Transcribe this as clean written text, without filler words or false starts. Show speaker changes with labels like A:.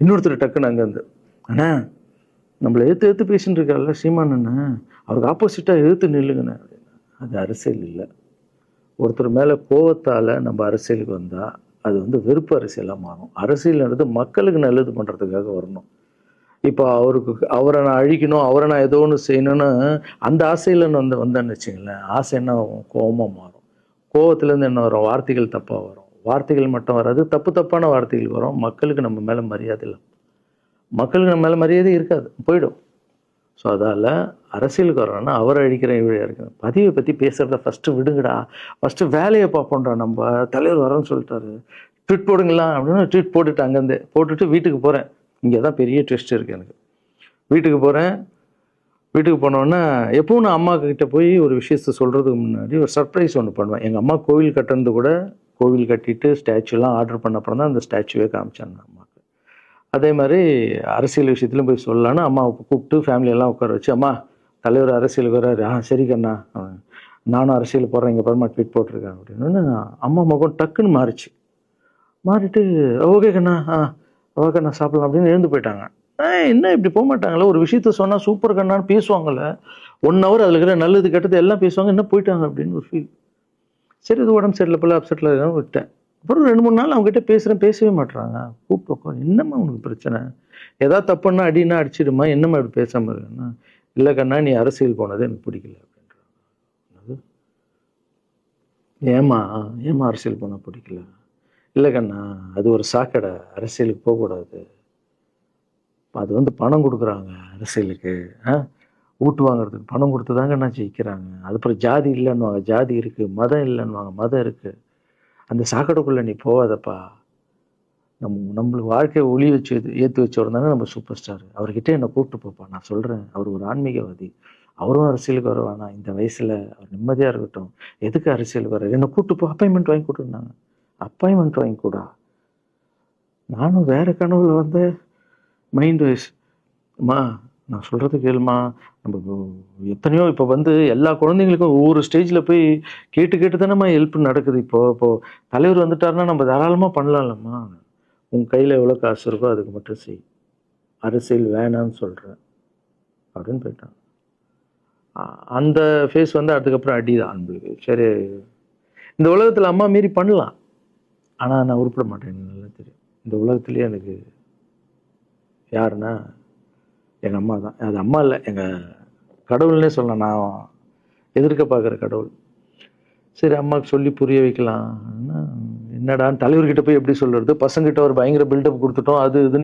A: இன்னொருத்தர் டக்குன்னு அங்கேருந்து, அண்ணா நம்மளை எதிர்த்து பேசிட்டு இருக்காருல்ல சீமான் அண்ணன், அவருக்கு ஆப்போசிட்டாக எதிர்த்து நில்லுங்கண்ணே அப்படின்னு. அது அரசியல் இல்லை. ஒருத்தர் மேலே கோவத்தால் நம்ம அரசியலுக்கு வந்தால் அது வெறுப்பு அரசியலாக மாறும். அரசியல்ன்றது மக்களுக்கு நல்லது பண்ணுறதுக்காக வரணும். இப்போ அவரை நான் அழிக்கணும், அவரை நான் ஏதோ ஒன்று செய்யணும்னு அந்த ஆசையில் வந்தேன்னு வச்சுங்களேன், ஆசை என்ன ஆகும்? கோபமாக மாறும். கோவத்துலேருந்து என்ன வரும்? வார்த்தைகள் தப்பாக வரும். வார்த்தைகள் மட்டும் வராது, தப்பான வார்த்தைகள் வரும். மக்களுக்கு நம்ம மேலே மரியாதை இல்லை. மக்களுக்கு நம்ம மேலே மரியாதை இருக்காது, போயிடும். ஸோ அதால் அரசியலுக்கு வரணும்னா அவரை அழிக்கிறேன் இவழையாக இருக்கிறேன் பதிவை பற்றி பேசுகிறத ஃபஸ்ட்டு விடுங்கடா. ஃபஸ்ட்டு வேலையை பார்ப்போம்டா. நம்ம தலைவர் வரேன்னு சொல்லிட்டாரு, ட்வீட் போடுங்களா அப்படின்னு ட்வீட் போட்டுட்டு அங்கேருந்து போட்டுட்டு வீட்டுக்கு போகிறேன். இங்கே தான் பெரிய ட்விஸ்ட் இருக்குது எனக்கு. வீட்டுக்கு போகிறேன். வீட்டுக்கு போனோன்னா எப்பவும் நான் அம்மா கிட்ட போய் ஒரு விஷயத்த சொல்கிறதுக்கு முன்னாடி ஒரு சர்ப்ரைஸ் ஒன்று பண்ணுவேன். எங்கள் அம்மா கோவில் கட்டுறது கூட, கோவில் கட்டிட்டு ஸ்டாச்சுலாம் ஆர்டர் பண்ண அப்புறம் தான் அந்த ஸ்டாச்சுவே காமிச்சாங்க அம்மாவுக்கு. அதே மாதிரி அரசியல் விஷயத்துலையும் போய் சொல்லலான்னு அம்மாவை கூப்பிட்டு ஃபேமிலியெல்லாம் உட்கார வச்சு, அம்மா தலைவர் அரசியலுக்கு வர்றாரு, சரி கண்ணா நானும் அரசியல் போடுறேன், இங்கே பரமா ட்வீட் போட்டிருக்கேன் அப்படின்னு. அம்மா முகம் டக்குன்னு மாறிச்சு. மாறிட்டு ஓகே கண்ணா ஓகே கண்ணா சாப்பிடலாம் அப்படின்னு எழுந்து போயிட்டாங்க. என்ன இப்படி போக மாட்டாங்களே, ஒரு விஷயத்த சொன்னால் சூப்பர் கண்ணான்னு பேசுவாங்கள்ல, 1 ஹவர் அதில் இருக்கிற நல்லது கெட்டது எல்லாம் பேசுவாங்க, என்ன போயிட்டாங்க அப்படின்னு ஒரு ஃபீல். சரி இது உடம்பு சரியில்லை போல, அப்செட்டில் இருக்கான்னு விட்டேன். அப்புறம் 2-3 நாள் அவங்ககிட்ட பேசவே மாட்டுறாங்க. கூப்பிட்டு உட்காந்து, என்னம்மா உனக்கு பிரச்சனை, ஏதாவது தப்புன்னா அடின்னா அடிச்சிடுமா, என்னம்மா இப்படி பேசாமல் இருக்குன்னா, இல்லை கண்ணா நீ அரசியல் போனது எனக்கு பிடிக்கல அப்படின்றாங்க. ஏமா அரசியல் போனால் பிடிக்கல? இல்லை கண்ணா அது ஒரு சாக்கடை, அரசியலுக்கு போகக்கூடாது. அது பணம் கொடுக்குறாங்க அரசியலுக்கு, ஓட்டு வாங்குறதுக்கு பணம் கொடுத்து தாங்க நான் ஜெயிக்கிறாங்க. அதுக்கப்புறம் ஜாதி இல்லைன்னுவாங்க, ஜாதி இருக்குது. மதம் இல்லைன்னுவாங்க, மதம் இருக்குது. அந்த சாக்கடைக்குள்ளே நீ போகாதப்பா. நம்மளுக்கு வாழ்க்கையை ஒளி வச்சு ஏற்றி வச்சவர் தானே நம்ம சூப்பர் ஸ்டார். அவர்கிட்ட என்னை கூப்பிட்டு போப்பா, நான் சொல்கிறேன். அவர் ஒரு ஆன்மீகவாதி, அவரும் அரசியலுக்கு வருவானா இந்த வயசில், அவர் நிம்மதியாக இருக்கட்டும், எதுக்கு அரசியலுக்கு வர்றாரு, என்னை கூப்பிட்டு போ, அப்பாயின்மெண்ட் வாங்கி கொடுத்துருந்தாங்க. அப்பாயின்மெண்ட் வாங்கி கூடா? நானும் வேறு கனவுல மைண்ட் வைஸ், அம்மா நான் சொல்கிறது கேளுமா, நம்ம எத்தனையோ இப்போ எல்லா குழந்தைங்களுக்கும் ஒவ்வொரு ஸ்டேஜில் போய் கேட்டு தானேம்மா ஹெல்ப் நடக்குது. இப்போது தலைவர் வந்துட்டாருன்னா நம்ம தாராளமாக பண்ணலாம்லம்மா. உன் கையில் எவ்வளோ காசு இருக்கோ அதுக்கு மட்டும் செய், அரசியல் வேணான்னு சொல்கிறேன் அப்படின்னு போயிட்டான். அந்த ஃபேஸ் அதுக்கப்புறம் அடிதான் நம்மளுக்கு. சரி இந்த உலகத்தில் அம்மா மீறி பண்ணலாம், ஆனால் நான் உருப்பிட மாட்டேன். எனக்கு நல்லா தெரியும் இந்த உலகத்துலேயே எனக்கு யாருன்னா எங்கள் அம்மா தான். அது அம்மா இல்லை, எங்கள் கடவுள்னே சொல்லலாம். நான் எதிர்க்க பார்க்குற கடவுள். சரி அம்மாவுக்கு சொல்லி புரிய வைக்கலாம். என்னடான்னு தலைவர்கிட்ட போய் எப்படி சொல்கிறது, பசங்கிட்ட ஒரு பயங்கர பில்டப் கொடுத்துட்டோம், அது இதுன்னு